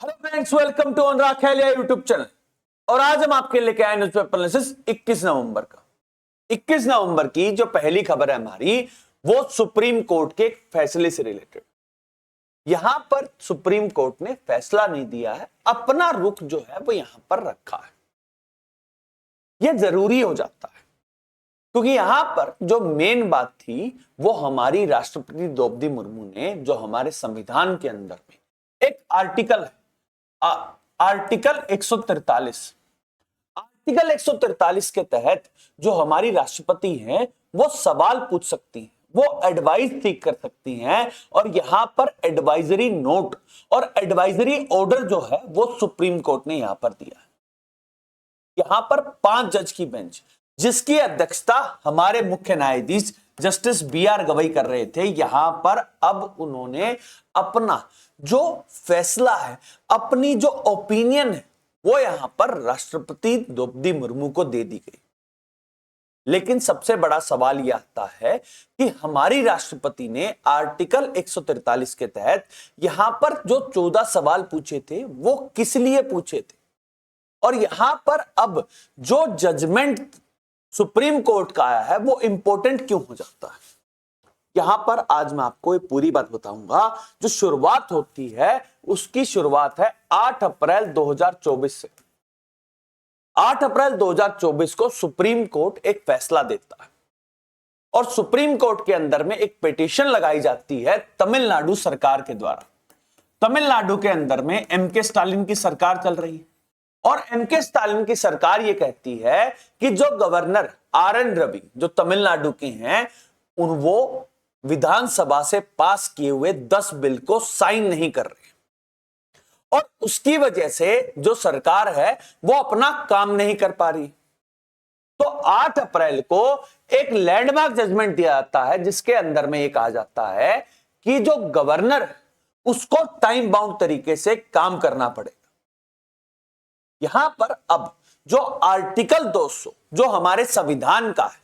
Hello friends, welcome to Anurag Khelia YouTube channel. और आज हम आपके लेके आए न्यूज़पेपर एनालिसिस 21 नवंबर का। 21 नवंबर की जो पहली खबर है हमारी, वो सुप्रीम कोर्ट के एक फैसले से रिलेटेड। यहां पर सुप्रीम कोर्ट ने फैसला नहीं दिया है, अपना रुख जो है वो यहां पर रखा है। यह जरूरी हो जाता है क्योंकि यहां पर जो मेन बात थी वो हमारी राष्ट्रपति द्रौपदी मुर्मू ने जो हमारे संविधान के अंदर में एक आर्टिकल है, आर्टिकल 143। आर्टिकल 143 के तहत जो हमारी राष्ट्रपति हैं वो सवाल पूछ सकती हैं, वो एडवाइस सीख कर सकती हैं। और यहां पर एडवाइजरी नोट और एडवाइजरी ऑर्डर जो है वो सुप्रीम कोर्ट ने यहां पर दिया है। यहां पर 5 जज की बेंच, जिसकी अध्यक्षता हमारे मुख्य न्यायाधीश जस्टिस BR गवई कर रहे थे, यहां पर अब उन्होंने अपना जो फैसला है, अपनी जो ओपिनियन है, वो यहां पर राष्ट्रपति द्रौपदी मुर्मू को दे दी गई। लेकिन सबसे बड़ा सवाल यह आता है कि हमारी राष्ट्रपति ने आर्टिकल 143 के तहत यहां पर जो 14 सवाल पूछे थे वो किस लिए पूछे थे, और यहां पर अब जो जजमेंट सुप्रीम कोर्ट का आया है वो इंपॉर्टेंट क्यों हो जाता है। यहां पर आज मैं आपको एक पूरी बात बताऊंगा। जो शुरुआत होती है उसकी शुरुआत है 8 अप्रैल 2024 से। 8 अप्रैल 2024 को सुप्रीम कोर्ट एक फैसला देता है और सुप्रीम कोर्ट के अंदर में एक पिटीशन लगाई जाती है तमिलनाडु सरकार के द्वारा। तमिलनाडु के अंदर में MK स्टालिन की सरकार चल रही है और MK स्टालिन की सरकार ये कहती है कि जो गवर्नर RN रवि जो तमिलनाडु के हैं, वो विधानसभा से पास किए हुए 10 बिल को साइन नहीं कर रहे और उसकी वजह से जो सरकार है वो अपना काम नहीं कर पा रही। तो 8 अप्रैल को एक लैंडमार्क जजमेंट दिया जाता है जिसके अंदर में ये कहा जाता है कि जो गवर्नर उसको टाइम बाउंड तरीके से काम करना पड़ेगा। यहां पर अब जो आर्टिकल 200 जो हमारे संविधान का है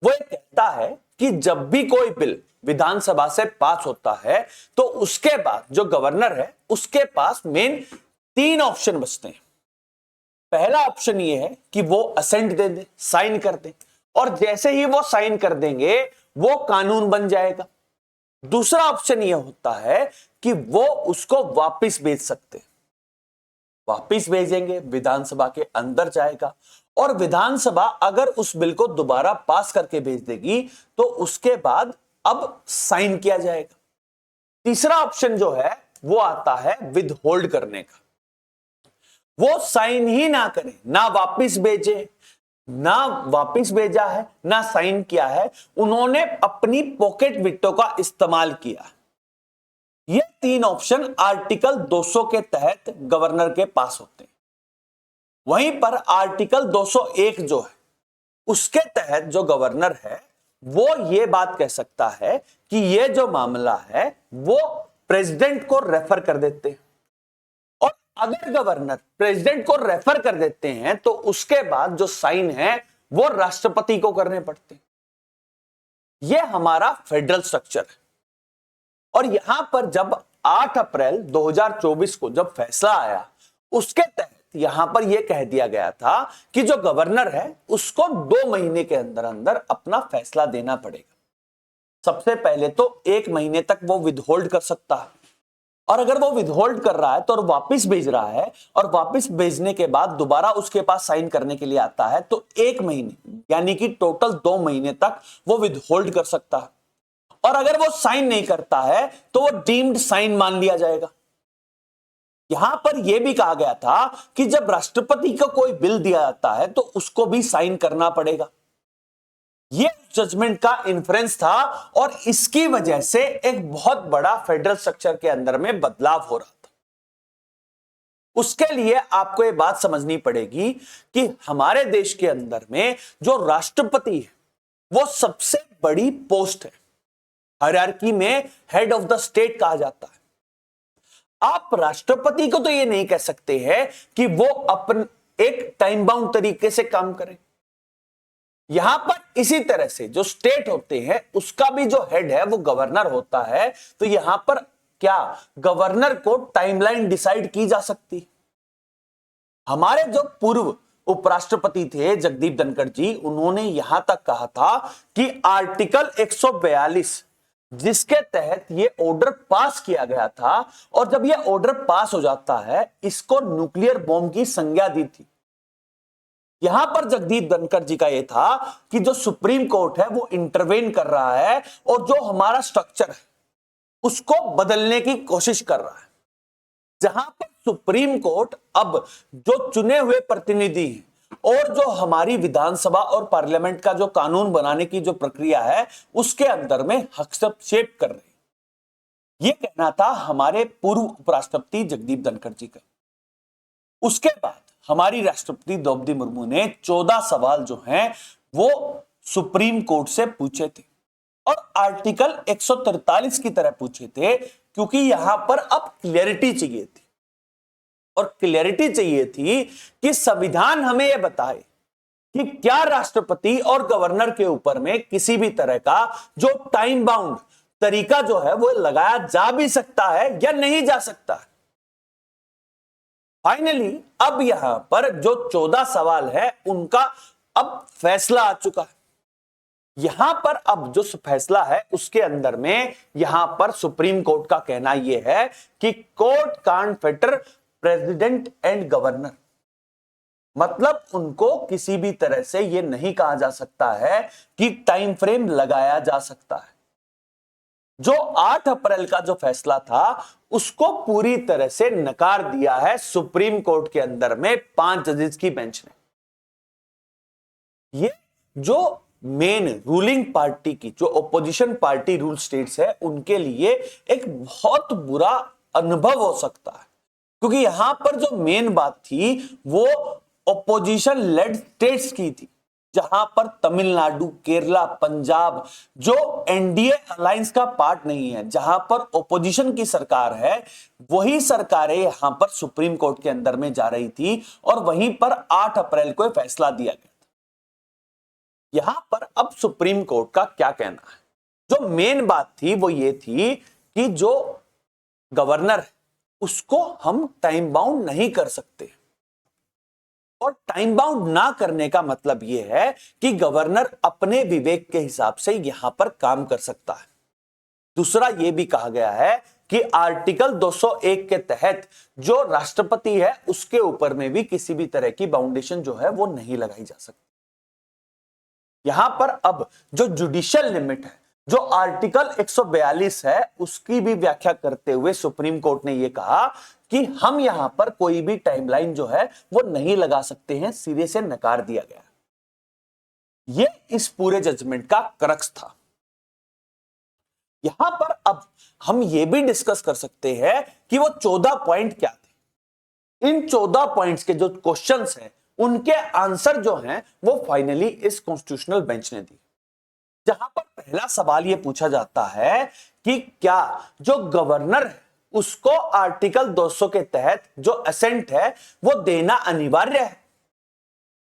वो ये कहता है कि जब भी कोई बिल विधानसभा से पास होता है तो उसके बाद जो गवर्नर है उसके पास मेन 3 ऑप्शन बचते हैं। पहला ऑप्शन ये है कि वो असेंट दे दे, साइन कर दे, और जैसे ही वो साइन कर देंगे वो कानून बन जाएगा। दूसरा ऑप्शन ये होता है कि वो उसको वापस भेज सकते हैं। वापिस भेजेंगे, विधानसभा के अंदर जाएगा और विधानसभा अगर उस बिल को दोबारा पास करके भेज देगी तो उसके बाद अब साइन किया जाएगा। तीसरा ऑप्शन जो है वो आता है विद होल्ड करने का। वो साइन ही ना करे, ना वापिस भेजे, ना वापिस भेजा है ना साइन किया है, उन्होंने अपनी पॉकेट विटो का इस्तेमाल किया। ये 3 ऑप्शन आर्टिकल 200 के तहत गवर्नर के पास होते हैं। वहीं पर आर्टिकल 201 जो है उसके तहत जो गवर्नर है वो ये बात कह सकता है कि ये जो मामला है वो प्रेसिडेंट को रेफर कर देते हैं, और अगर गवर्नर प्रेसिडेंट को रेफर कर देते हैं तो उसके बाद जो साइन है वो राष्ट्रपति को करने पड़ते हैं। ये हमारा फेडरल स्ट्रक्चर है। और यहां पर जब 8 अप्रैल 2024 को जब फैसला आया उसके तहत यहां पर यह कह दिया गया था कि जो गवर्नर है उसको 2 महीने के अंदर अंदर अपना फैसला देना पड़ेगा। सबसे पहले तो 1 महीने तक वो विदहोल्ड कर सकता है, और अगर वो विदहोल्ड कर रहा है तो वापस भेज रहा है और वापस भेजने के बाद दोबारा उसके पास साइन करने के लिए आता है तो 1 महीने यानी कि टोटल 2 महीने तक वो विदहोल्ड कर सकता है। और अगर वो साइन नहीं करता है तो वो डीम्ड साइन मान लिया जाएगा। यहां पर यह भी कहा गया था कि जब राष्ट्रपति को कोई बिल दिया जाता है तो उसको भी साइन करना पड़ेगा। यह जजमेंट का इन्फ्रेंस था और इसकी वजह से एक बहुत बड़ा फेडरल स्ट्रक्चर के अंदर में बदलाव हो रहा था। उसके लिए आपको यह बात समझनी पड़ेगी कि हमारे देश के अंदर में जो राष्ट्रपति है वो सबसे बड़ी पोस्ट है। हायरार्की में हेड ऑफ द स्टेट कहा जाता है। आप राष्ट्रपति को तो ये नहीं कह सकते हैं कि वो अपन एक टाइम बाउंड तरीके से काम करें। यहां पर इसी तरह से जो स्टेट होते हैं उसका भी जो हेड है वो गवर्नर होता है। तो यहां पर क्या गवर्नर को टाइमलाइन डिसाइड की जा सकती? हमारे जो पूर्व उपराष्ट्रपति थे जगदीप धनखड़ जी, उन्होंने यहां तक कहा था कि आर्टिकल 142 जिसके तहत ये ऑर्डर पास किया गया था, और जब ये ऑर्डर पास हो जाता है, इसको न्यूक्लियर बॉम्ब की संज्ञा दी थी। यहां पर जगदीप धनखड़ जी का यह था कि जो सुप्रीम कोर्ट है वो इंटरवेन कर रहा है और जो हमारा स्ट्रक्चर है उसको बदलने की कोशिश कर रहा है, जहां पर सुप्रीम कोर्ट अब जो चुने हुए प्रतिनिधि हैं और जो हमारी विधानसभा और पार्लियामेंट का जो कानून बनाने की जो प्रक्रिया है उसके अंदर में हस्तक्षेप कर रही। यह कहना था हमारे पूर्व उपराष्ट्रपति जगदीप धनखड़ जी का। उसके बाद हमारी राष्ट्रपति द्रौपदी मुर्मू ने 14 सवाल जो हैं वो सुप्रीम कोर्ट से पूछे थे, और आर्टिकल 143 की तरह पूछे थे, क्योंकि यहां पर अब क्लियरिटी चाहिए थी। और क्लियरिटी चाहिए थी कि संविधान हमें यह बताए कि क्या राष्ट्रपति और गवर्नर के ऊपर में किसी भी तरह का जो टाइम बाउंड तरीका जो है वो लगाया जा भी सकता है या नहीं जा सकता है। फाइनली अब यहां पर जो 14 सवाल है उनका अब फैसला आ चुका है। यहां पर अब जो फैसला है उसके अंदर में यहां पर सुप्रीम कोर्ट का कहना यह है कि court can't Fetter president and governor, मतलब उनको किसी भी तरह से यह नहीं कहा जा सकता है कि टाइम फ्रेम लगाया जा सकता है। जो 8 अप्रैल का जो फैसला था उसको पूरी तरह से नकार दिया है सुप्रीम कोर्ट के अंदर में 5 जजेस की बेंच ने। ये जो मेन रूलिंग पार्टी की जो ओपोजिशन पार्टी रूल स्टेट्स है उनके लिए एक बहुत बुरा अनुभव हो सकता है, क्योंकि यहां पर जो मेन बात थी वो ओपोजिशन लेड स्टेट्स की थी, जहां पर तमिलनाडु, केरला, पंजाब जो एनडीए अलायंस का पार्ट नहीं है, जहां पर ओपोजिशन की सरकार है, वही सरकारें यहां पर सुप्रीम कोर्ट के अंदर में जा रही थी, और वहीं पर 8 अप्रैल को फैसला दिया गया था। यहां पर अब सुप्रीम कोर्ट का क्या कहना है? जो मेन बात थी वो ये थी कि जो गवर्नर है उसको हम टाइम बाउंड नहीं कर सकते, और टाइम बाउंड ना करने का मतलब यह है कि गवर्नर अपने विवेक के हिसाब से यहां पर काम कर सकता है। दूसरा यह भी कहा गया है कि आर्टिकल 201 के तहत जो राष्ट्रपति है उसके ऊपर में भी किसी भी तरह की बाउंडेशन जो है वो नहीं लगाई जा सकती। यहां पर अब जो जुडिशियल लिमिट है, जो आर्टिकल 142 है, उसकी भी व्याख्या करते हुए सुप्रीम कोर्ट ने यह कहा कि हम यहां पर कोई भी टाइमलाइन जो है वो नहीं लगा सकते हैं, सिरे से नकार दिया गया। यह इस पूरे जजमेंट का क्रक्स था। यहां पर अब हम यह भी डिस्कस कर सकते हैं कि वो 14 पॉइंट क्या थे। इन 14 पॉइंट्स के जो क्वेश्चंस हैं उनके आंसर जो हैं वो फाइनली इस कॉन्स्टिट्यूशनल बेंच ने दी, जहां पर पहला सवाल यह पूछा जाता है कि क्या जो गवर्नर है उसको आर्टिकल 200 के तहत जो असेंट है वो देना अनिवार्य है।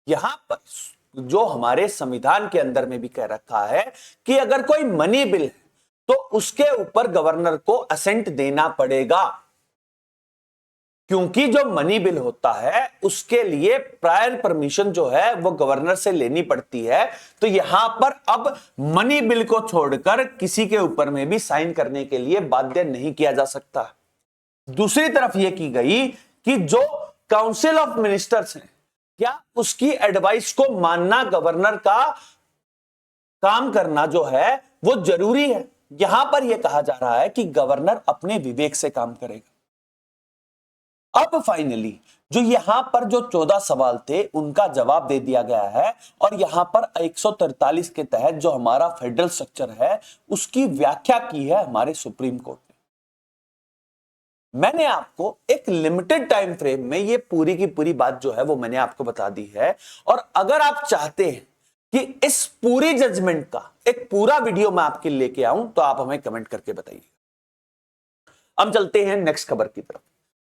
यहां पर जो हमारे संविधान के अंदर में भी कह रखा है कि अगर कोई मनी बिल है तो उसके ऊपर गवर्नर को असेंट देना पड़ेगा, क्योंकि जो मनी बिल होता है उसके लिए प्रायर परमिशन जो है वो गवर्नर से लेनी पड़ती है। तो यहां पर अब मनी बिल को छोड़कर किसी के ऊपर में भी साइन करने के लिए बाध्य नहीं किया जा सकता। दूसरी तरफ यह की गई कि जो काउंसिल ऑफ मिनिस्टर्स हैं, क्या उसकी एडवाइस को मानना गवर्नर का काम करना जो है वो जरूरी है। यहां पर यह कहा जा रहा है कि गवर्नर अपने विवेक से काम करेगा। अब फाइनली जो यहां पर जो 14 सवाल थे उनका जवाब दे दिया गया है, और यहां पर 143 के तहत जो हमारा फेडरल स्ट्रक्चर है उसकी व्याख्या की है हमारे सुप्रीम कोर्ट ने। मैंने आपको एक लिमिटेड टाइम फ्रेम में ये पूरी की पूरी बात जो है वो मैंने आपको बता दी है, और अगर आप चाहते हैं कि इस पूरी जजमेंट का एक पूरा वीडियो मैं आपके लिए लेके आऊं तो आप हमें कमेंट करके बताइए। हम चलते हैं नेक्स्ट खबर की तरफ।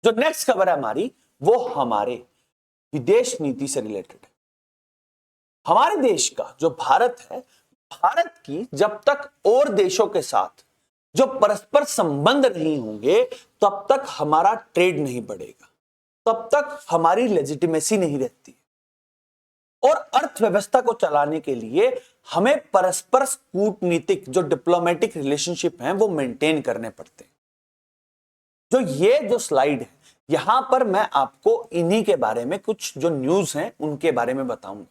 जो नेक्स्ट खबर है हमारी वो हमारे विदेश नीति से रिलेटेड है। हमारे देश का जो भारत है, भारत की जब तक और देशों के साथ जो परस्पर संबंध नहीं होंगे तब तक हमारा ट्रेड नहीं बढ़ेगा, तब तक हमारी लेजिटिमेसी नहीं रहती। और अर्थव्यवस्था को चलाने के लिए हमें परस्पर कूटनीतिक जो डिप्लोमेटिक रिलेशनशिप हैं वो मेंटेन करने पड़ते हैं। जो स्लाइड है यहां पर मैं आपको इन्हीं के बारे में कुछ जो न्यूज हैं उनके बारे में बताऊंगा,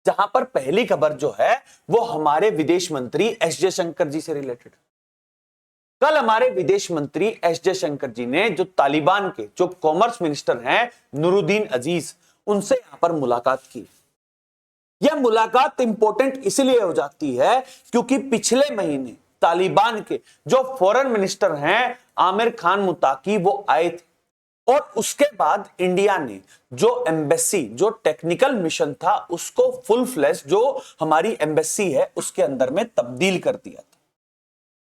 जहां पर पहली खबर जो है वो हमारे विदेश मंत्री एस जयशंकर जी से रिलेटेड। कल हमारे विदेश मंत्री एस जयशंकर जी ने जो तालिबान के जो कॉमर्स मिनिस्टर हैं नूरुद्दीन अजीज, उनसे यहां पर मुलाकात की। यह मुलाकात इंपॉर्टेंट इसलिए हो जाती है क्योंकि पिछले महीने तालिबान के जो फॉरेन मिनिस्टर हैं आमिर खान मुताकी वो आए थे, और उसके बाद इंडिया ने जो एम्बेसी जो टेक्निकल मिशन था उसको फुल फ्लैश जो हमारी एम्बेसी है उसके अंदर में तब्दील कर दिया था।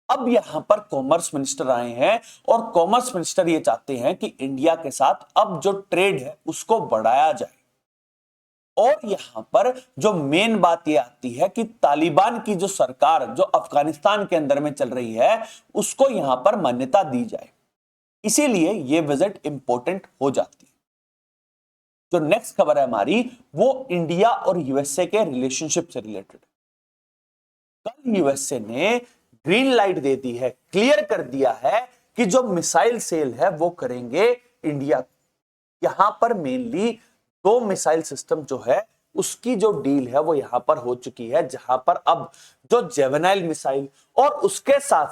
अब यहां पर कॉमर्स मिनिस्टर आए हैं और कॉमर्स मिनिस्टर ये चाहते हैं कि इंडिया के साथ अब जो ट्रेड है उसको बढ़ाया जाए। और यहां पर जो मेन बात यह आती है कि तालिबान की जो सरकार जो अफगानिस्तान के अंदर में चल रही है उसको यहां पर मान्यता दी जाए, इसीलिए यह विजिट इंपॉर्टेंट हो जाती है। जो नेक्स्ट खबर है हमारी वो इंडिया और यूएसए के रिलेशनशिप से रिलेटेड। कल यूएसए ने ग्रीन लाइट दे दी है, क्लियर कर दिया है कि जो मिसाइल सेल है वो करेंगे इंडिया। यहां पर मेनली 2 मिसाइल सिस्टम जो है उसकी जो डील है वो यहां पर हो चुकी है, जहां पर अब जो जेवेनाइल मिसाइल और उसके साथ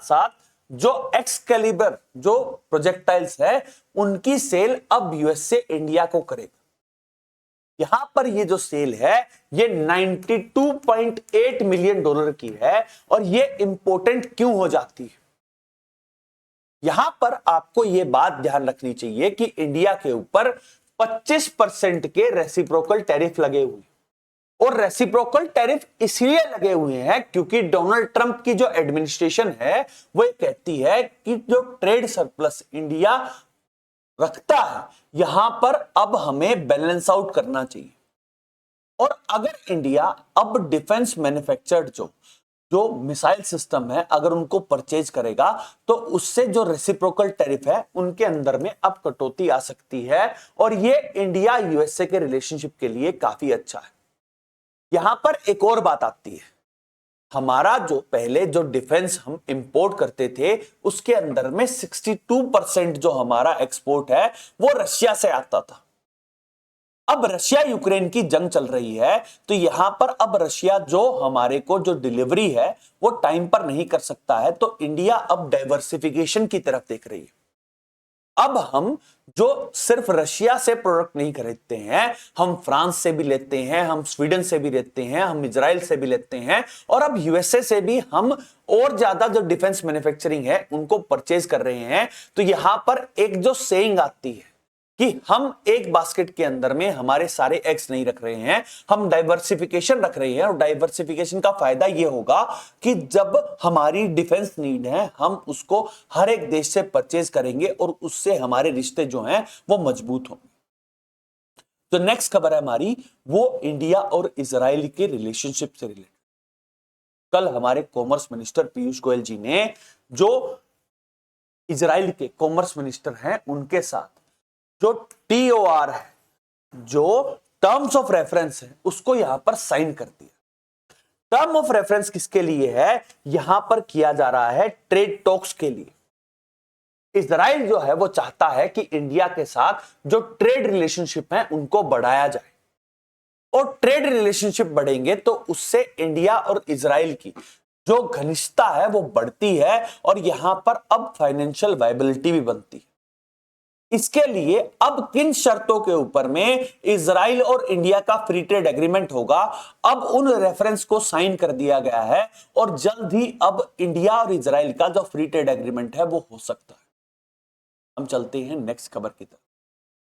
साथ जो एक्सकैलिबर जो प्रोजेक्टाइल्स है उनकी सेल अब यूएसए इंडिया को करेगा। यहां पर ये जो सेल है ये $92.8 मिलियन की है। और ये इंपॉर्टेंट क्यों हो जाती है, यहां पर आपको यह बात ध्यान रखनी चाहिए कि इंडिया के ऊपर 25% के रेसिप्रोकल टैरिफ लगे हुए, और रेसिप्रोकल टैरिफ इसलिए लगे हुए हैं क्योंकि डोनाल्ड ट्रंप की जो एडमिनिस्ट्रेशन है वो कहती है कि जो ट्रेड सरप्लस इंडिया रखता है यहां पर अब हमें बैलेंस आउट करना चाहिए। और अगर इंडिया अब डिफेंस मैन्युफैक्चर्ड जो मिसाइल सिस्टम है अगर उनको परचेज करेगा तो उससे जो रेसिप्रोकल टैरिफ है उनके अंदर में अब कटौती आ सकती है, और ये इंडिया यूएसए के रिलेशनशिप के लिए काफी अच्छा है। यहां पर एक और बात आती है, हमारा जो पहले जो डिफेंस हम इंपोर्ट करते थे उसके अंदर में 62% जो हमारा एक्सपोर्ट है वो रशिया से आता था। अब रशिया यूक्रेन की जंग चल रही है तो यहां पर अब रशिया जो हमारे को जो डिलीवरी है वो टाइम पर नहीं कर सकता है, तो इंडिया अब डाइवर्सिफिकेशन की तरफ देख रही है। अब हम जो सिर्फ रशिया से प्रोडक्ट नहीं खरीदते हैं, हम फ्रांस से भी लेते हैं, हम स्वीडन से भी लेते हैं, हम इजराइल से भी लेते हैं, और अब यूएसए से भी हम और ज्यादा जो डिफेंस मैन्युफैक्चरिंग है उनको परचेज कर रहे हैं। तो यहां पर एक जो सेइंग आती है कि हम एक बास्केट के अंदर में हमारे सारे एग्स नहीं रख रहे हैं, हम डाइवर्सिफिकेशन रख रहे हैं। और डाइवर्सिफिकेशन का फायदा यह होगा कि जब हमारी डिफेंस नीड है हम उसको हर एक देश से परचेज करेंगे और उससे हमारे रिश्ते जो हैं वो मजबूत होंगे। तो नेक्स्ट खबर है हमारी वो इंडिया और इजराइल के रिलेशनशिप से रिलेटेड। कल हमारे कॉमर्स मिनिस्टर पीयूष गोयल जी ने जो इजराइल के कॉमर्स मिनिस्टर हैं उनके साथ जो TOR है जो टर्म्स ऑफ रेफरेंस है उसको यहां पर साइन कर दिया। टर्म ऑफ रेफरेंस किसके लिए है, यहां पर किया जा रहा है ट्रेड टॉक्स के लिए। इजराइल जो है वो चाहता है कि इंडिया के साथ जो ट्रेड रिलेशनशिप है उनको बढ़ाया जाए, और ट्रेड रिलेशनशिप बढ़ेंगे तो उससे इंडिया और इजराइल की जो घनिष्ठता है वो बढ़ती है, और यहां पर अब फाइनेंशियल वायबिलिटी भी बनती है। इसके लिए अब किन शर्तों के ऊपर में इजराइल और इंडिया का फ्री ट्रेड एग्रीमेंट होगा, अब उन रेफरेंस को साइन कर दिया गया है, और जल्द ही अब इंडिया और इजराइल का जो फ्री ट्रेड एग्रीमेंट है वो हो सकता है। हम चलते हैं नेक्स्ट खबर की तरफ।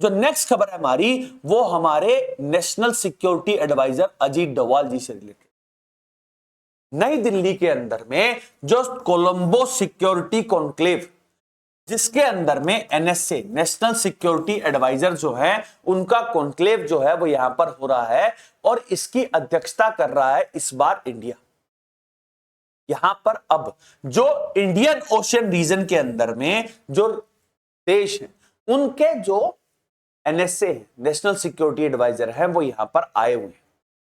जो नेक्स्ट खबर है हमारी वो हमारे national security adviser Ajit Doval ji से रिलेटेड। नई दिल्ली के अंदर में जो कोलंबो सिक्योरिटी कॉन्क्लेव जिसके अंदर में NSA नेशनल सिक्योरिटी एडवाइजर जो है उनका कॉन्क्लेव जो है वो यहां पर हो रहा है, और इसकी अध्यक्षता कर रहा है इस बार इंडिया। यहां पर अब जो इंडियन ओशियन रीजन के अंदर में जो देश हैं उनके जो एनएसए नेशनल सिक्योरिटी एडवाइजर है वो यहां पर आए हुए हैं,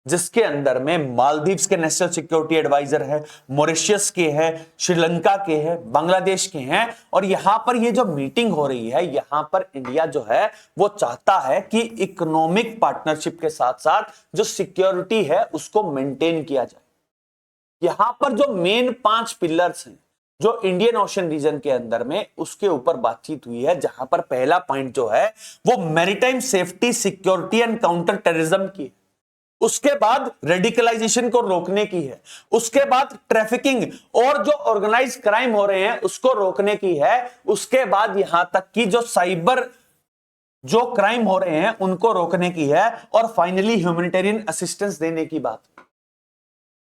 जिसके अंदर में मालदीव्स के नेशनल सिक्योरिटी एडवाइजर है, मॉरिशस के हैं, श्रीलंका के हैं, बांग्लादेश के हैं। और यहां पर ये जो मीटिंग हो रही है यहां पर इंडिया जो है वो चाहता है कि इकोनॉमिक पार्टनरशिप के साथ साथ जो सिक्योरिटी है उसको मेंटेन किया जाए। यहां पर जो मेन 5 पिलर्स हैं जो इंडियन ओशन रीजन के अंदर में उसके ऊपर बातचीत हुई है, जहां पर पहला पॉइंट जो है वो maritime safety, security and counter terrorism की है, उसके बाद रेडिकलाइजेशन को रोकने की है, उसके बाद ट्रैफिकिंग और जो ऑर्गेनाइज क्राइम हो रहे हैं उसको रोकने की है, उसके बाद यहां तक कि जो साइबर जो क्राइम हो रहे हैं उनको रोकने की है, और फाइनली ह्यूमैनिटेरियन असिस्टेंस देने की बात।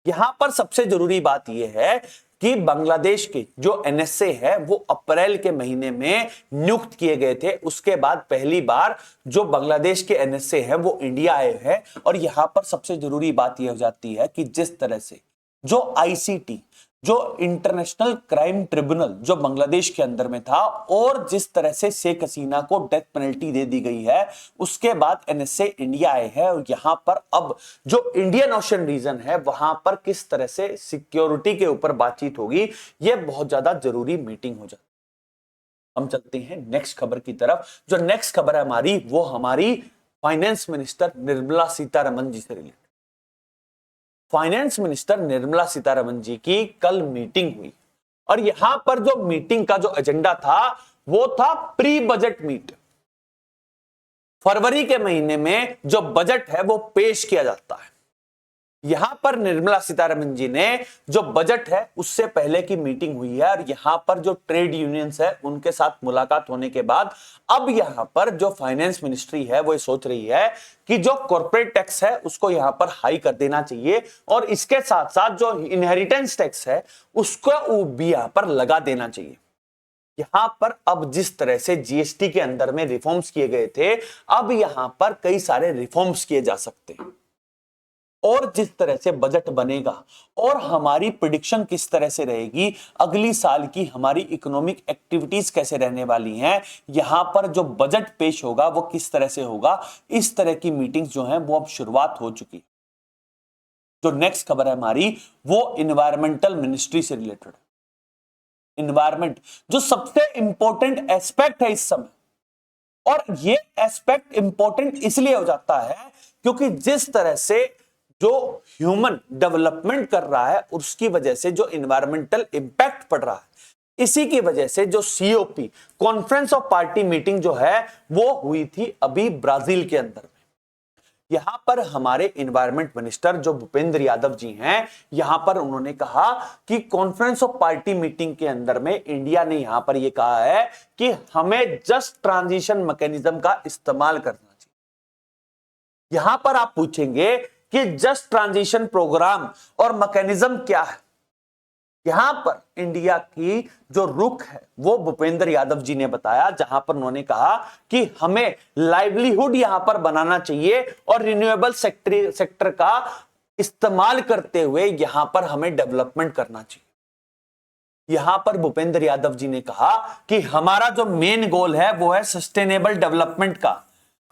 यहां पर सबसे जरूरी बात यह है कि बांग्लादेश के जो एनएसए है वो अप्रैल के महीने में नियुक्त किए गए थे, उसके बाद पहली बार जो बांग्लादेश के एनएसए हैं वो इंडिया आए हैं। और यहां पर सबसे जरूरी बात यह हो जाती है कि जिस तरह से जो आईसीटी जो इंटरनेशनल क्राइम ट्रिब्यूनल जो बांग्लादेश के अंदर में था और जिस तरह से शेख हसीना को डेथ पेनल्टी दे दी गई है, उसके बाद एनएसए इंडिया आए हैं। और यहां पर अब जो इंडियन ओशन रीजन है वहां पर किस तरह से सिक्योरिटी के ऊपर बातचीत होगी, यह बहुत ज्यादा जरूरी मीटिंग हो जाती है। हम चलते हैं नेक्स्ट खबर की तरफ। जो नेक्स्ट खबर है हमारी वो हमारी फाइनेंस मिनिस्टर निर्मला सीतारमन जी से related. Finance minister Nirmala Sitharaman ji की कल मीटिंग हुई और यहां पर जो मीटिंग का जो एजेंडा था वो था प्री बजट मीट। फरवरी के महीने में जो बजट है वो पेश किया जाता है। यहां पर निर्मला सीतारमन जी ने जो बजट है उससे पहले की मीटिंग हुई है और यहां पर जो ट्रेड यूनियंस है उनके साथ मुलाकात होने के बाद अब यहां पर जो फाइनेंस मिनिस्ट्री है वो सोच रही है कि जो कॉर्पोरेट टैक्स है उसको यहां पर हाई कर देना चाहिए और इसके साथ साथ जो इनहेरिटेंस टैक्स है उसको भी यहां पर लगा देना चाहिए। यहां पर अब जिस तरह से जीएसटी के अंदर में रिफॉर्म्स किए गए थे, अब यहां पर कई सारे रिफॉर्म्स किए जा सकते हैं और जिस तरह से बजट बनेगा और हमारी प्रेडिक्शन किस तरह से रहेगी, अगली साल की हमारी इकोनॉमिक एक्टिविटीज कैसे रहने वाली हैं, यहां पर जो बजट पेश होगा वो किस तरह से होगा, इस तरह की मीटिंग्स जो हैं वो अब शुरुआत हो चुकी है। जो नेक्स्ट खबर है हमारी वो एनवायरमेंटल मिनिस्ट्री से रिलेटेड। एनवायरमेंट जो सबसे इंपॉर्टेंट एस्पेक्ट है इस समय, और ये एस्पेक्ट इंपॉर्टेंट इसलिए हो जाता है क्योंकि जिस तरह से जो ह्यूमन डेवलपमेंट कर रहा है उसकी वजह से जो एनवायरमेंटल इंपैक्ट पड़ रहा है, इसी की वजह से जो COP conference of party meeting जो है वो हुई थी अभी ब्राजील के अंदर में। यहां पर हमारे एनवायरमेंट मिनिस्टर जो भूपेंद्र यादव जी हैं, यहां पर उन्होंने कहा कि कॉन्फ्रेंस ऑफ पार्टी मीटिंग के अंदर में इंडिया ने यहां पर यह कहा है कि हमें जस्ट ट्रांजिशन मैकेनिज्म का इस्तेमाल करना चाहिए। यहां पर आप पूछेंगे कि जस्ट ट्रांजिशन प्रोग्राम और मैकेनिज्म क्या है। यहां पर इंडिया की जो रुख है वो भूपेंद्र यादव जी ने बताया, जहां पर उन्होंने कहा कि हमें लाइवलीहुड यहां पर बनाना चाहिए और रिन्यूएबल सेक्टर का इस्तेमाल करते हुए यहां पर हमें डेवलपमेंट करना चाहिए। यहां पर भूपेंद्र यादव जी ने कहा कि हमारा जो मेन गोल है वो है सस्टेनेबल डेवलपमेंट का।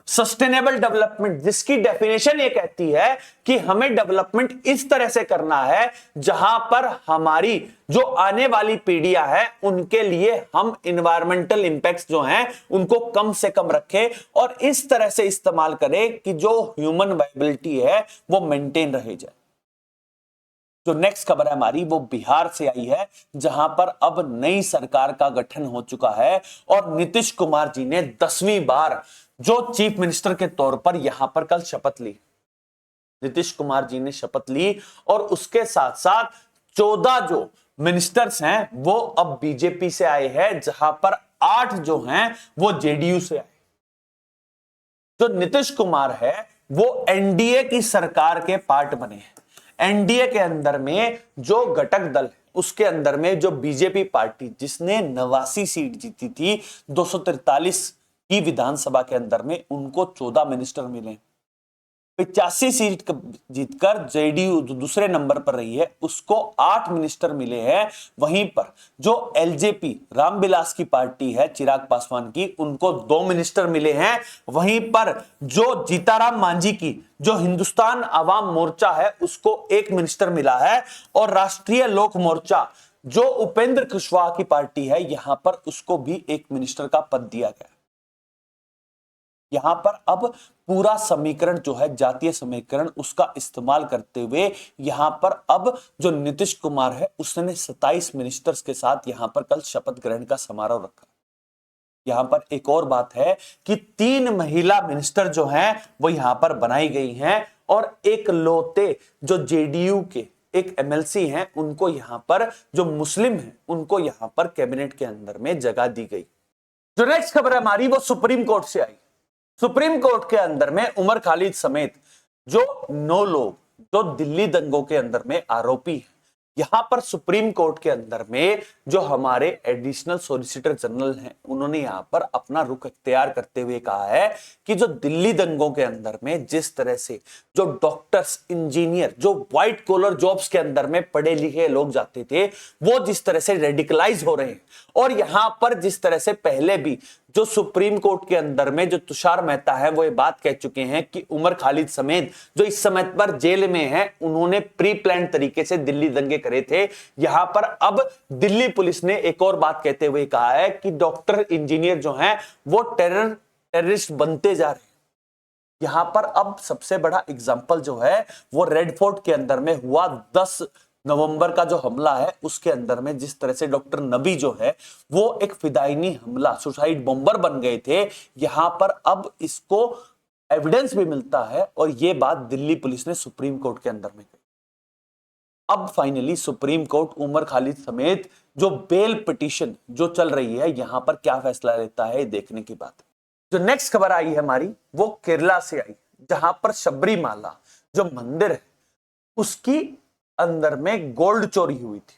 सस्टेनेबल डेवलपमेंट जिसकी डेफिनेशन ये कहती है कि हमें डेवलपमेंट इस तरह से करना है जहां पर हमारी जो आने वाली पीढ़ियां हैं उनके लिए हम इन्वायरमेंटल इंपैक्ट्स जो हैं उनको कम से कम रखें और इस तरह से इस्तेमाल करें कि जो ह्यूमन वायबिलिटी है वो मेंटेन रह जाए। जो नेक्स्ट खबर है हमारी वो बिहार से आई है, जहां पर अब नई सरकार का गठन हो चुका है और नीतीश कुमार जी ने 10वीं बार जो चीफ मिनिस्टर के तौर पर यहां पर कल शपथ ली। नीतीश कुमार जी ने शपथ ली और उसके साथ साथ 14 जो मिनिस्टर्स हैं वो अब बीजेपी से आए हैं, जहां पर 8 जो हैं वो जेडीयू से आए। जो नीतीश कुमार है वो एनडीए की सरकार के पार्ट बने हैं। एनडीए के अंदर में जो घटक दल है उसके अंदर में जो बीजेपी पार्टी जिसने 89 सीट जीती थी 243 की विधानसभा के अंदर में, उनको 14 मिनिस्टर मिले। 85 सीट जीतकर जेडीयू जो दूसरे नंबर पर रही है उसको 8 मिनिस्टर मिले हैं। वहीं पर जो एलजेपी रामविलास की पार्टी है चिराग पासवान की, उनको 2 मिनिस्टर मिले हैं। वहीं पर जो जीताराम मांझी की जो हिंदुस्तान अवाम मोर्चा है उसको 1 मिनिस्टर मिला है। और राष्ट्रीय लोक मोर्चा जो उपेंद्र कुशवाहा की पार्टी है यहां पर उसको भी 1 मिनिस्टर का पद दिया गया। यहां पर अब पूरा समीकरण जो है जातीय समीकरण उसका इस्तेमाल करते हुए यहां पर अब जो नीतीश कुमार है उसने 27 मिनिस्टर्स के साथ यहां पर कल शपथ ग्रहण का समारोह रखा। यहां पर एक और बात है कि 3 महिला मिनिस्टर जो हैं वो यहां पर बनाई गई हैं और एक लौते जो जेडीयू के एक एमएलसी हैं उनको यहां पर जो मुस्लिम हैं उनको यहां पर कैबिनेट के अंदर में जगह दी गई। जो नेक्स्ट खबर है हमारी वो सुप्रीम कोर्ट से आई। सुप्रीम कोर्ट के अंदर में उमर खालिद समेत जो 9 लोग जो दिल्ली दंगों के अंदर में आरोपी हैं, यहां पर सुप्रीम कोर्ट के अंदर में जो हमारे एडिशनल सॉलिसिटर जनरल हैं उन्होंने यहां पर अपना रुख इख्तियार करते हुए कहा है कि जो दिल्ली दंगों के अंदर में जिस तरह से जो डॉक्टर्स, इंजीनियर, जो व्हाइट कॉलर जॉब्स के अंदर में पढ़े लिखे लोग जाते थे वो जिस तरह से रेडिकलाइज हो रहे हैं और यहां पर जिस तरह से पहले भी जो सुप्रीम कोर्ट के अंदर में जो तुषार मेहता है वो ये बात कह चुके हैं कि उमर खालिद समेत जो इस समय पर जेल में है उन्होंने प्री प्लान तरीके से दिल्ली दंगे करे थे। यहां पर अब दिल्ली पुलिस ने एक और बात कहते हुए कहा है कि डॉक्टर, इंजीनियर जो हैं वो टेररिस्ट बनते जा रहे हैं। यहां पर अब सबसे बड़ा एग्जाम्पल जो है वो रेड फोर्ट के अंदर में हुआ 10 नवंबर का जो हमला है उसके अंदर में जिस तरह से डॉक्टर नबी जो है वो एक फिदायनी हमला सुसाइड बॉम्बर बन गए थे। यहां पर अब इसको एविडेंस भी मिलता है और ये बात दिल्ली पुलिस ने सुप्रीम कोर्ट के अंदर में कही। अब finally Supreme Court Umar Khalid समेत जो बेल पिटीशन जो चल रही है यहां पर क्या फैसला लेता है देखने की बात है। जो नेक्स्ट खबर आई है हमारी वो केरला से आई, जहां पर शबरीमाला जो मंदिर है उसकी अंदर में गोल्ड चोरी हुई थी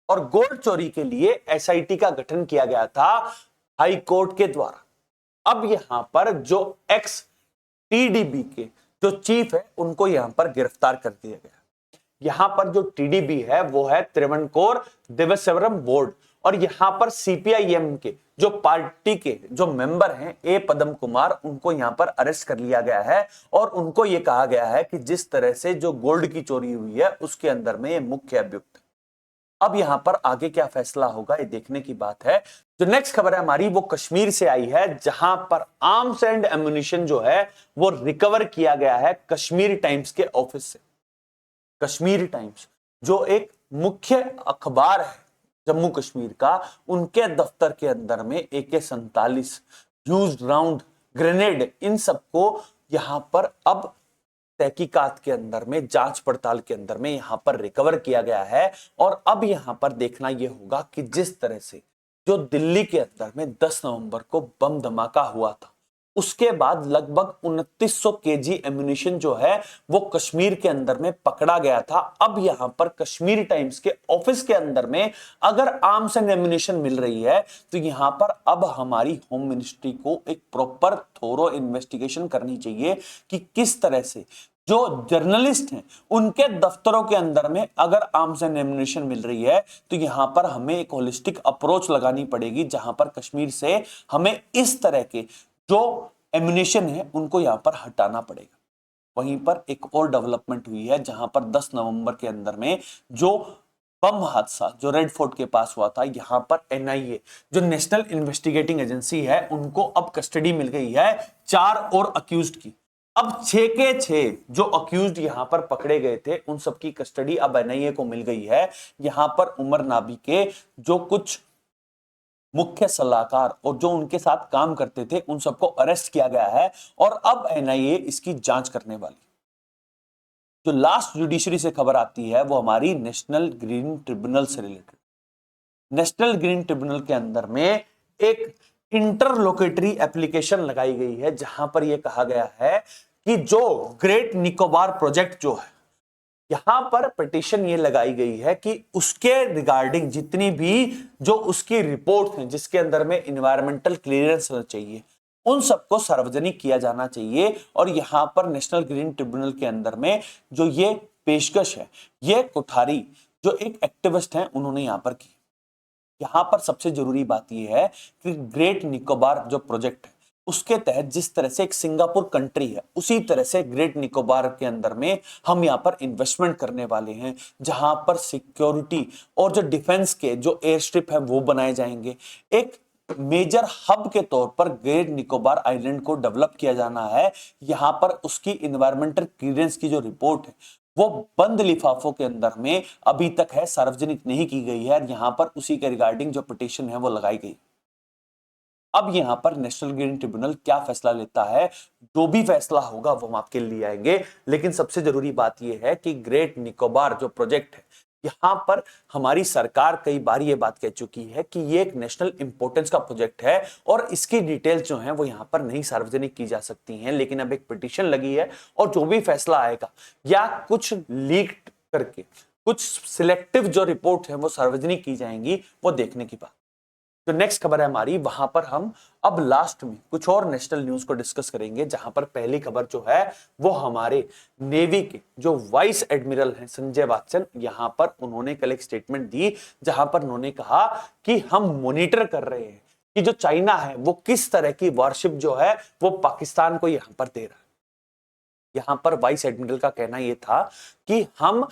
और गोल्ड चोरी के लिए एसआईटी का गठन किया गया था हाई कोर्ट के द्वारा। अब यहां पर जो एक्स टीडीबी के जो चीफ है उनको यहां पर गिरफ्तार कर दिया गया। यहां पर जो टीडीबी है वो है त्रिवणकोर देवेश्वरम बोर्ड और यहां पर सीपीआईएम के जो पार्टी के जो मेंबर हैं ए पदम कुमार उनको यहां पर अरेस्ट कर लिया गया है और उनको यह कहा गया है कि जिस तरह से जो गोल्ड की चोरी हुई है उसके अंदर में ये मुख्य अभियुक्त है। अब यहां पर आगे क्या फैसला होगा ये देखने की बात है। जो नेक्स्ट खबर है हमारी वो कश्मीर से आई है, जहां पर आर्म्स एंड एम्युनिशन जो है वो रिकवर किया गया है कश्मीर टाइम्स के ऑफिस से। कश्मीर टाइम्स जो एक मुख्य अखबार है जम्मू कश्मीर का, उनके दफ्तर के अंदर में AK-47 यूज्ड राउंड, ग्रेनेड, इन सबको यहां पर अब तहकीकात के अंदर में जांच पड़ताल के अंदर में यहां पर रिकवर किया गया है। और अब यहां पर देखना यह होगा कि जिस तरह से जो दिल्ली के अंदर में 10 नवंबर को बम धमाका हुआ था उसके बाद लगभग 2900 केजी एम्युनिशन जो है वो कश्मीर के अंदर में पकड़ा गया था। अब यहां पर कश्मीर टाइम्स के ऑफिस के अंदर में अगर आर्म्स एंड एम्युनिशन मिल रही है तो यहां पर अब हमारी होम मिनिस्ट्री को एक प्रॉपर थोरो इन्वेस्टिगेशन करनी चाहिए कि किस तरह से जो जर्नलिस्ट हैं उनके दफ्तरों के अंदर में अगर आर्म्स एंड एम्युनिशन मिल रही है तो यहां पर हमें एक होलिस्टिक अप्रोच लगानी पड़ेगी, जहां पर कश्मीर से हमें इस तरह के जो एम्युनिशन है उनको यहां पर हटाना पड़ेगा। वहीं पर एक और डेवलपमेंट हुई है जहां पर 10 नवंबर के अंदर में जो बम हादसा जो रेड फोर्ट के पास हुआ था, यहां पर एनआईए जो नेशनल इन्वेस्टिगेटिंग एजेंसी है उनको अब कस्टडी मिल गई है 4 और अक्यूज्ड की। अब 6 के 6 जो अक्यूज्ड यहां पर पकड़े गए थे उन सबकी कस्टडी अब एनआईए को मिल गई है। यहां पर उमर नाबी के जो कुछ मुख्य सलाहकार और जो उनके साथ काम करते थे उन सबको अरेस्ट किया गया है और अब एनआईए इसकी जांच करने वाली। जो लास्ट जुडिशरी से खबर आती है वो हमारी नेशनल ग्रीन ट्रिब्यूनल से रिलेटेड। नेशनल ग्रीन ट्रिब्यूनल के अंदर में एक इंटरलोकेटरी एप्लीकेशन लगाई गई है जहां पर यह कहा गया है कि जो ग्रेट निकोबार प्रोजेक्ट जो है यहां पर पिटीशन ये लगाई गई है कि उसके रिगार्डिंग जितनी भी जो उसकी रिपोर्ट है जिसके अंदर में इन्वायरमेंटल क्लियरेंस होना चाहिए उन सबको सार्वजनिक किया जाना चाहिए। और यहां पर नेशनल ग्रीन ट्रिब्यूनल के अंदर में जो ये पेशकश है, ये कोठारी जो एक एक्टिविस्ट हैं उन्होंने यहां पर की। यहां पर सबसे जरूरी बात यह है कि ग्रेट निकोबार जो प्रोजेक्ट है उसके तहत जिस तरह से एक सिंगापुर कंट्री है, उसी तरह से ग्रेट निकोबार के अंदर में हम यहां पर इन्वेस्टमेंट करने वाले हैं, जहां पर सिक्योरिटी और जो डिफेंस के जो एयर स्ट्रिप है वो बनाए जाएंगे। एक मेजर हब के तौर पर ग्रेट निकोबार आइलैंड को डेवलप किया जाना है। यहां पर उसकी इन्वायरमेंटल क्लियरेंस की जो रिपोर्ट है वो बंद लिफाफों के अंदर में अभी तक है, सार्वजनिक नहीं की गई है। यहां पर उसी के रिगार्डिंग जो पिटीशन है वो लगाई गई। अब यहां पर नेशनल ग्रीन ट्रिब्यूनल क्या फैसला लेता है, जो भी फैसला होगा वो हम आपके लिए आएंगे। लेकिन सबसे जरूरी बात यह है कि ग्रेट निकोबार जो प्रोजेक्ट है, यहां पर हमारी सरकार कई बार ये बात कह चुकी है कि ये एक नेशनल इंपॉर्टेंस का प्रोजेक्ट है और इसकी डिटेल्स जो हैं वो यहां पर नहीं सार्वजनिक की जा सकती हैं। लेकिन अब एक पिटीशन लगी है और जो भी फैसला आएगा या कुछ लीक करके कुछ सिलेक्टिव जो रिपोर्ट है वो सार्वजनिक की जाएंगी, वो देखने की बात। जो नेक्स्ट खबर है हमारी, वहां पर हम अब लास्ट में कुछ और नेशनल न्यूज को डिस्कस करेंगे। जहां पर पहली खबर जो है वो हमारे नेवी के जो वाइस एडमिरल हैं संजय वात्सन, यहां पर उन्होंने कल एक स्टेटमेंट दी जहां पर उन्होंने कहा कि हम मॉनिटर कर रहे हैं कि जो चाइना है वो किस तरह की वॉरशिप जो है वो पाकिस्तान को यहां पर दे रहा है। यहां पर वाइस एडमिरल का कहना यह था कि हम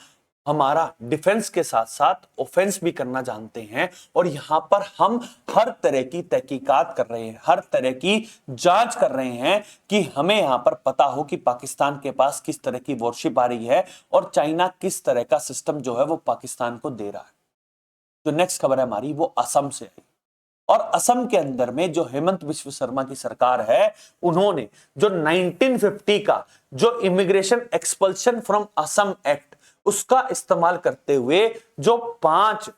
हमारा डिफेंस के साथ साथ ऑफेंस भी करना जानते हैं और यहां पर हम हर तरह की तहकीकात कर रहे हैं, हर तरह की जांच कर रहे हैं कि हमें यहां पर पता हो कि पाकिस्तान के पास किस तरह की वॉरशिप आ रही है और चाइना किस तरह का सिस्टम जो है वो पाकिस्तान को दे रहा है। जो नेक्स्ट खबर है हमारी वो असम से आई और असम के अंदर में जो हेमंत बिस्व शर्मा की सरकार है, उन्होंने जो 1950 का जो immigration expulsion from Assam act उसका इस्तेमाल करते हुए जो 5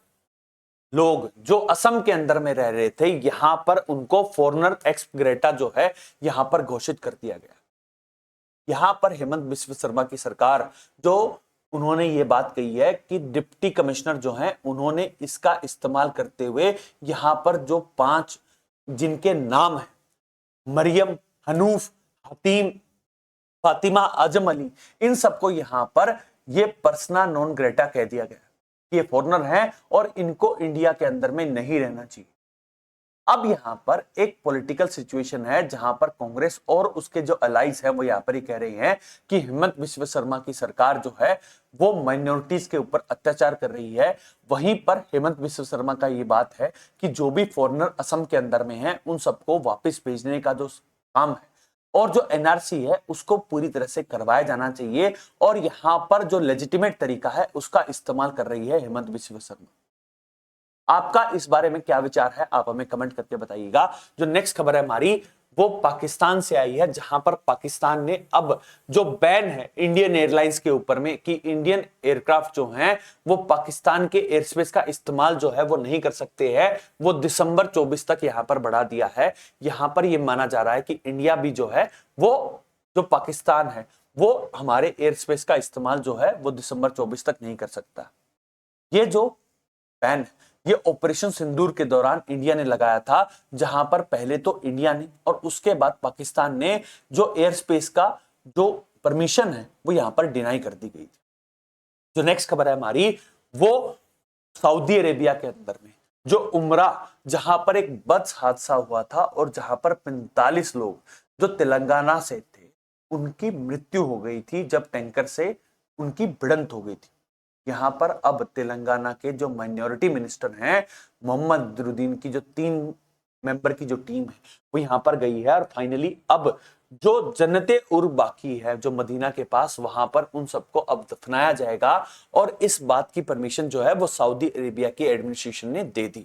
लोग जो असम के अंदर में रह रहे थे, यहां पर उनको फॉरेनर एक्स ग्रेटा जो है यहां पर घोषित कर दिया गया। यहां पर हेमंत बिस्व शर्मा की सरकार जो उन्होंने ये बात कही है कि डिप्टी कमिश्नर जो हैं उन्होंने इसका इस्तेमाल करते हुए यहां पर जो 5 जिनके नाम है मरियम, हनूफ, हतीम, फातिमा आजम अली, इन सबको यहां पर ये पर्सना नॉन ग्रेटा कह दिया गया कि ये फॉरेनर हैं और इनको इंडिया के अंदर में नहीं रहना चाहिए। अब यहां पर एक पॉलिटिकल सिचुएशन है जहां पर कांग्रेस और उसके जो अलाइज है वो यहां पर ही कह रही हैं कि हेमंत बिस्व शर्मा की सरकार जो है वो माइनॉरिटीज के ऊपर अत्याचार कर रही है। वहीं पर हेमंत बिस्व शर्मा का ये बात है कि जो भी फॉरेनर असम के अंदर में है उन सबको वापस भेजने का जो काम है और जो एनआरसी है उसको पूरी तरह से करवाया जाना चाहिए और यहां पर जो लेजिटिमेट तरीका है उसका इस्तेमाल कर रही है हेमंत बिस्व शर्मा। आपका इस बारे में क्या विचार है, आप हमें कमेंट करके बताइएगा। जो नेक्स्ट खबर है हमारी वो पाकिस्तान से आई है, जहां पर पाकिस्तान ने अब जो बैन है इंडियन एयरलाइंस के ऊपर में कि इंडियन एयरक्राफ्ट जो हैं वो पाकिस्तान के एयर स्पेस का इस्तेमाल जो है वो नहीं कर सकते हैं, वो दिसंबर 24 तक यहां पर बढ़ा दिया है। यहां पर यह माना जा रहा है कि इंडिया भी जो है वो जो पाकिस्तान है वो हमारे एयर स्पेस का इस्तेमाल जो है वो दिसंबर 24 तक नहीं कर सकता। ये जो बैन ये ऑपरेशन सिंदूर के दौरान इंडिया ने लगाया था, जहां पर पहले तो इंडिया ने और उसके बाद पाकिस्तान ने जो एयर स्पेस का जो परमिशन है वो यहां पर डिनाई कर दी गई थी। जो नेक्स्ट खबर है हमारी वो सऊदी अरेबिया के अंदर में जो उमरा जहां पर एक बस हादसा हुआ था और जहां पर 45 लोग जो तेलंगाना से थे उनकी मृत्यु हो गई थी जब टैंकर से उनकी भिड़ंत हो गई थी। यहां पर अब तेलंगाना के जो माइनॉरिटी मिनिस्टर हैं मोहम्मद अजहरुद्दीन की जो 3 मेंबर की जो टीम है वो यहां पर गई है और फाइनली अब जो जन्नते उर बाकी है जो मदीना के पास, वहां पर उन सबको अब दफनाया जाएगा और इस बात की परमिशन जो है वो सऊदी अरेबिया की एडमिनिस्ट्रेशन ने दे दी।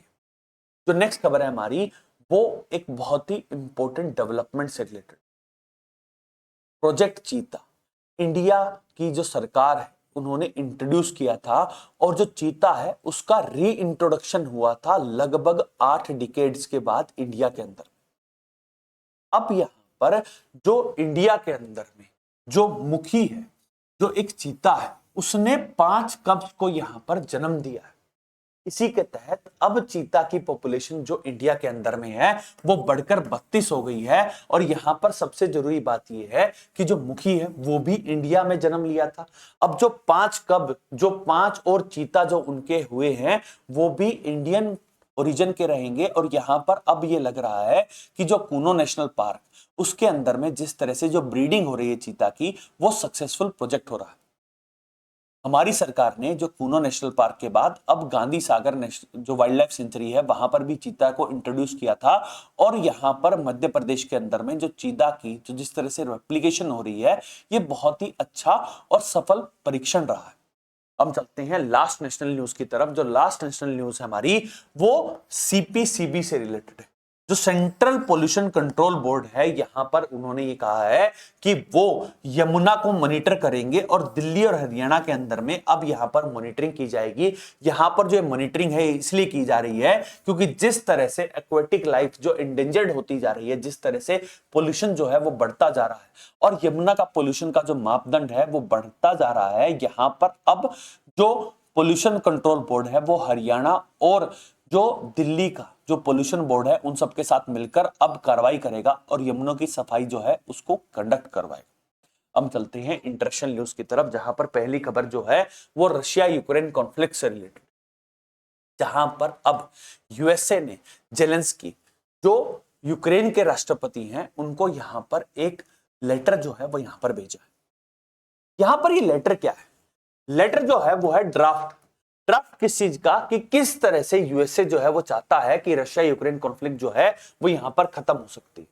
जो नेक्स्ट खबर है हमारी वो एक बहुत ही इंपॉर्टेंट डेवलपमेंट से रिलेटेड प्रोजेक्ट चीता इंडिया की जो सरकार है उन्होंने इंट्रोड्यूस किया था और जो चीता है उसका री इंट्रोडक्शन हुआ था लगभग 8 डिकेड्स के बाद इंडिया के अंदर। अब यहां पर जो इंडिया के अंदर में जो मुखी है जो एक चीता है उसने 5 कब्ज को यहां पर जन्म दिया है। इसी के तहत अब चीता की पॉपुलेशन जो इंडिया के अंदर में है वो बढ़कर 32 हो गई है। और यहां पर सबसे जरूरी बात यह है कि जो मुखी है वो भी इंडिया में जन्म लिया था। अब जो पांच और चीता जो उनके हुए हैं वो भी इंडियन ओरिजिन के रहेंगे। और यहां पर अब ये लग रहा है कि जो कूनो नेशनल पार्क उसके अंदर में जिस तरह से जो ब्रीडिंग हो रही है चीता की वो सक्सेसफुल प्रोजेक्ट हो रहा है। हमारी सरकार ने जो कूनो नेशनल पार्क के बाद अब गांधी सागर जो वाइल्ड लाइफ सेंचुरी है वहां पर भी चीता को इंट्रोड्यूस किया था। और यहां पर मध्य प्रदेश के अंदर में जो चीता की जो जिस तरह से रेप्लिकेशन हो रही है ये बहुत ही अच्छा और सफल परीक्षण रहा है। हम चलते हैं लास्ट नेशनल न्यूज की तरफ। जो लास्ट नेशनल न्यूज है हमारी वो सीपीसीबी से रिलेटेड है। जो सेंट्रल पोल्यूशन कंट्रोल बोर्ड है यहां पर उन्होंने ये कहा है कि वो यमुना को मॉनिटर करेंगे और दिल्ली और हरियाणा के अंदर में अब यहां पर मॉनिटरिंग की जाएगी। यहां पर जो मॉनिटरिंग है इसलिए की जा रही है क्योंकि जिस तरह से एक्वेटिक लाइफ जो इंडेंजर्ड होती जा रही है, जिस तरह से पोल्यूशन जो है वो बढ़ता जा रहा है और यमुना का पोल्यूशन का जो मापदंड है वो बढ़ता जा रहा है। यहां पर अब जो पोल्यूशन कंट्रोल बोर्ड है वो हरियाणा और जो दिल्ली का जो पोल्यूशन बोर्ड है उन सबके साथ मिलकर अब कार्रवाई करेगा और यमुना की सफाई जो है उसको कंडक्ट करवाएगा। हम चलते हैं इंटरनेशनल न्यूज की तरफ जहां पर पहली खबर जो है वो रशिया यूक्रेन कॉन्फ्लिक्ट से रिलेटेड, जहां पर अब यूएसए ने जेलेंस्की जो यूक्रेन के राष्ट्रपति हैं उनको यहां पर एक लेटर जो है वो यहां पर भेजा है। यहां पर ये लेटर क्या है? लेटर जो है वो है ड्राफ्ट किस चीज का कि किस तरह से यूएसए जो है वो चाहता है कि रशिया यूक्रेन कॉन्फ्लिक्ट जो है वो यहां पर खत्म हो सकती है।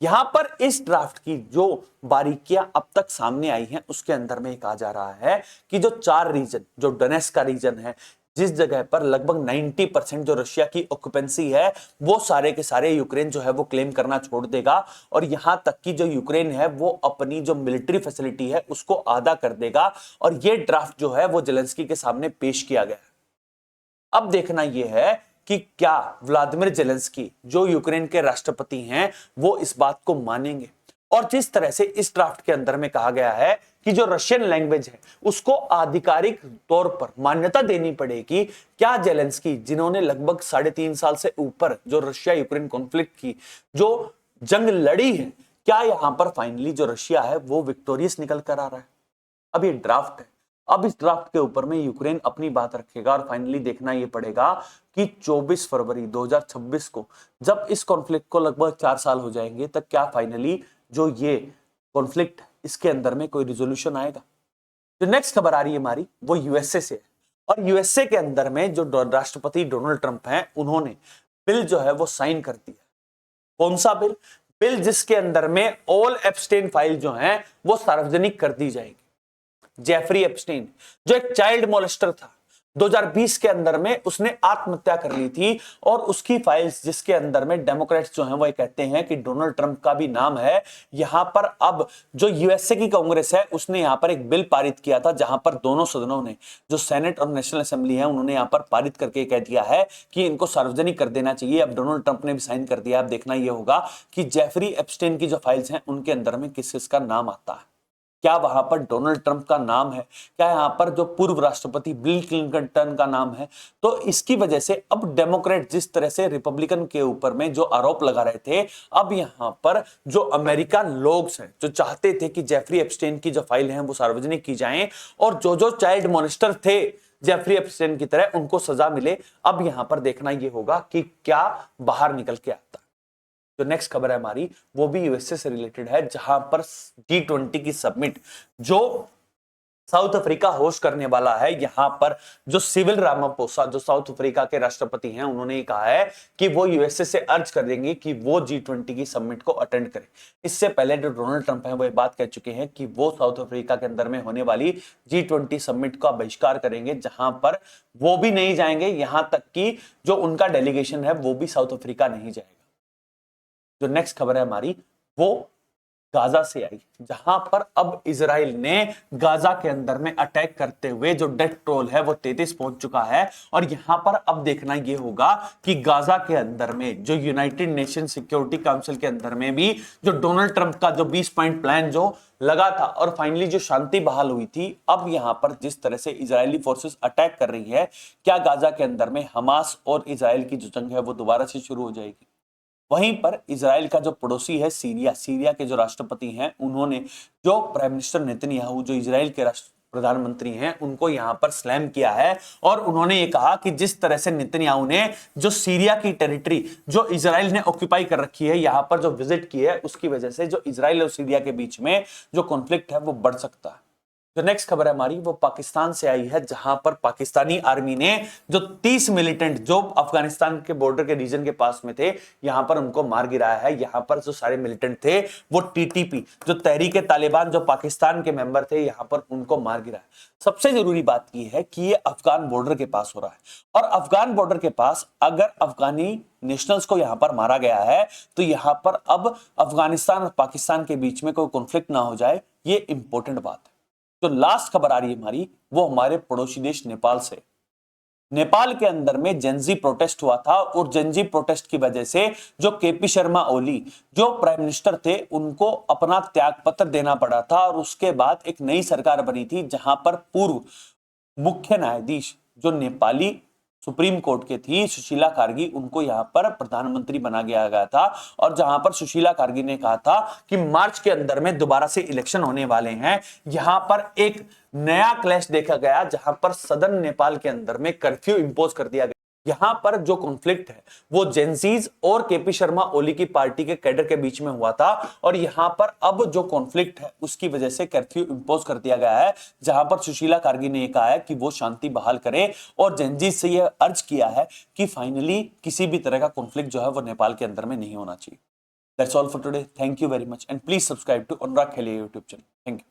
यहां पर इस ड्राफ्ट की जो बारीकियां अब तक सामने आई हैं उसके अंदर में कहा जा रहा है कि जो 4 रीजन जो डोनेट्स्क का रीजन है जिस जगह पर लगभग 90% जो रशिया की ऑक्यूपेंसी है वो सारे के सारे यूक्रेन जो है वो क्लेम करना छोड़ देगा। और यहां तक कि जो यूक्रेन है वो अपनी जो मिलिट्री फैसिलिटी है उसको आधा कर देगा। और ये ड्राफ्ट जो है वो जेलेंस्की के सामने पेश किया गया है। अब देखना यह है कि क्या व्लादिमीर जेलेंस्की जो यूक्रेन के राष्ट्रपति हैं वो इस बात को मानेंगे। और जिस तरह से इस ड्राफ्ट के अंदर में कहा गया है कि जो रशियन लैंग्वेज है उसको आधिकारिक तौर पर मान्यता देनी पड़ेगी, क्या जेलेंस्की जिन्होंने लगभग 3.5 साल से ऊपर जो रशिया यूक्रेन कॉन्फ्लिक्ट की जो जंग लड़ी है, क्या यहां पर फाइनली जो रशिया है वो विक्टोरियस निकल कर आ रहा है? अब ये ड्राफ्ट है, अब इस ड्राफ्ट के ऊपर में यूक्रेन अपनी बात रखेगा और फाइनली देखना यह पड़ेगा कि 24 फरवरी 2026 को जब इस कॉन्फ्लिक्ट को लगभग 4 साल हो जाएंगे तब क्या फाइनली जो ये कॉन्फ्लिक्ट इसके अंदर में कोई रिजोल्यूशन आएगा। जो नेक्स्ट खबर आ रही है हमारी वो यूएसए से है। और यूएसए के अंदर में जो राष्ट्रपति डोनाल्ड ट्रंप हैं उन्होंने बिल जो है वो साइन कर दिया। कौन सा बिल? बिल जिसके अंदर में ऑल एप्स्टेन फाइल जो है वो सार्वजनिक कर दी जाएगी। जेफरी एप्स्टेन जो एक चाइल्ड मोलेस्टर था 2020 के अंदर में उसने आत्महत्या कर ली थी और उसकी फाइल्स जिसके अंदर में डेमोक्रेट्स जो हैं वो कहते हैं कि डोनाल्ड ट्रंप का भी नाम है। यहां पर अब जो यूएसए की कांग्रेस है उसने यहां पर एक बिल पारित किया था जहां पर दोनों सदनों ने जो सेनेट और नेशनल असेंबली है उन्होंने यहां पर पारित करके कह दिया है कि इनको सार्वजनिक कर देना चाहिए। अब डोनाल्ड ट्रंप ने भी साइन कर दिया। अब देखना यह होगा कि जेफरी एप्स्टेन की जो फाइल्स हैं उनके अंदर में किस किस का नाम आता है। क्या वहां पर डोनाल्ड ट्रंप का नाम है? क्या यहां पर जो पूर्व राष्ट्रपति बिल क्लिंटन का नाम है? तो इसकी वजह से अब डेमोक्रेट जिस तरह से रिपब्लिकन के ऊपर में जो आरोप लगा रहे थे, अब यहां पर जो अमेरिका लोग हैं जो चाहते थे कि जेफरी एप्स्टेन की जो फाइल है वो सार्वजनिक की जाएं और जो जो चाइल्ड मोलेस्टर थे जेफरी एप्स्टेन की तरह उनको सजा मिले। अब यहां पर देखना यह होगा कि क्या बाहर निकल के आता। जो नेक्स्ट खबर है हमारी वो भी यूएसए से रिलेटेड है जहां पर G20 की समिट जो साउथ अफ्रीका होस्ट करने वाला है, यहां पर जो सिविल रामापोसा जो साउथ अफ्रीका के राष्ट्रपति हैं उन्होंने कहा है कि वो यूएसए से अर्ज कर देंगे कि वो G20 की समिट को अटेंड करें। इससे पहले जो डोनाल्ड ट्रंप है वो ये बात कह चुके हैं कि वो साउथ अफ्रीका के अंदर में होने वाली G20 समिट का बहिष्कार करेंगे जहां पर वो भी नहीं जाएंगे, यहां तक कि जो उनका डेलीगेशन है वो भी साउथ अफ्रीका नहीं जाएगा। जो नेक्स्ट खबर है हमारी वो गाजा से आई, जहां पर अब इजराइल ने गाजा के अंदर में अटैक करते हुए जो डेथ टोल है वो 33 पहुंच चुका है। और यहां पर अब देखना यह होगा कि गाजा के अंदर में जो यूनाइटेड नेशन सिक्योरिटी काउंसिल के अंदर में भी जो डोनाल्ड ट्रंप का जो 20 पॉइंट प्लान जो लगा था और फाइनली जो शांति बहाल हुई थी, अब यहां पर जिस तरह से इजरायली फोर्सेस अटैक कर रही है, क्या गाजा के अंदर में हमास और इजराइल की जो जंग है वो दोबारा से शुरू हो जाएगी। वहीं पर इजराइल का जो पड़ोसी है सीरिया के जो राष्ट्रपति हैं, उन्होंने जो प्राइम मिनिस्टर नेतन्याहू जो इजराइल के प्रधानमंत्री हैं उनको यहां पर स्लैम किया है। और उन्होंने ये कहा कि जिस तरह से नेतन्याहू ने जो सीरिया की टेरिटरी जो इजराइल ने ऑक्यूपाई कर रखी है, यहां पर जो विजिट की है, उसकी वजह से जो इजराइल और सीरिया के बीच में जो कॉन्फ्लिक्ट है वो बढ़ सकता है। जो नेक्स्ट खबर है हमारी वो पाकिस्तान से आई है, जहां पर पाकिस्तानी आर्मी ने जो 30 मिलिटेंट जो अफगानिस्तान के बॉर्डर के रीजन के पास में थे, यहां पर उनको मार गिराया है। यहां पर जो सारे मिलिटेंट थे वो टीटीपी जो तहरीक तालिबान जो पाकिस्तान के मेंबर थे, यहां पर उनको मार गिराया। सबसे जरूरी बात यह है कि ये अफगान बॉर्डर के पास हो रहा है, और अफगान बॉर्डर के पास अगर अफगानी नेशनल्स को यहां पर मारा गया है तो यहां पर अब अफगानिस्तान और पाकिस्तान के बीच में कोई कॉन्फ्लिक्ट ना हो जाए, ये इंपॉर्टेंट बात है। जो लास्ट खबर आ रही है हमारी वो हमारे पड़ोसी देश नेपाल से। नेपाल के अंदर में जेनजी प्रोटेस्ट हुआ था, और जेनजी प्रोटेस्ट की वजह से जो केपी शर्मा ओली जो प्राइम मिनिस्टर थे उनको अपना त्यागपत्र देना पड़ा था। और उसके बाद एक नई सरकार बनी थी, जहां पर पूर्व मुख्य न्यायाधीश जो नेपाली सुप्रीम कोर्ट के थी सुशीला कार्गी, उनको यहां पर प्रधानमंत्री बना गया था। और जहां पर सुशीला कार्गी ने कहा था कि मार्च के अंदर में दोबारा से इलेक्शन होने वाले हैं। यहां पर एक नया क्लैश देखा गया, जहां पर सदर्न नेपाल के अंदर में कर्फ्यू इंपोज कर दिया गया। यहां पर जो कॉन्फ्लिक्ट है वो जेंजीज और केपी शर्मा ओली की पार्टी के कैडर के बीच में हुआ था, और यहां पर अब जो कॉन्फ्लिक्ट है उसकी वजह से कर्फ्यू इंपोज कर दिया गया है, जहां पर सुशीला कार्गी ने कहा है कि वो शांति बहाल करे, और जेंजीज से यह अर्ज किया है कि फाइनली किसी भी तरह का कॉन्फ्लिक्ट जो है वो नेपाल के अंदर में नहीं होना चाहिए। That's all for today. Thank you very much and please subscribe to Anurag Khelia YouTube channel. Thank you.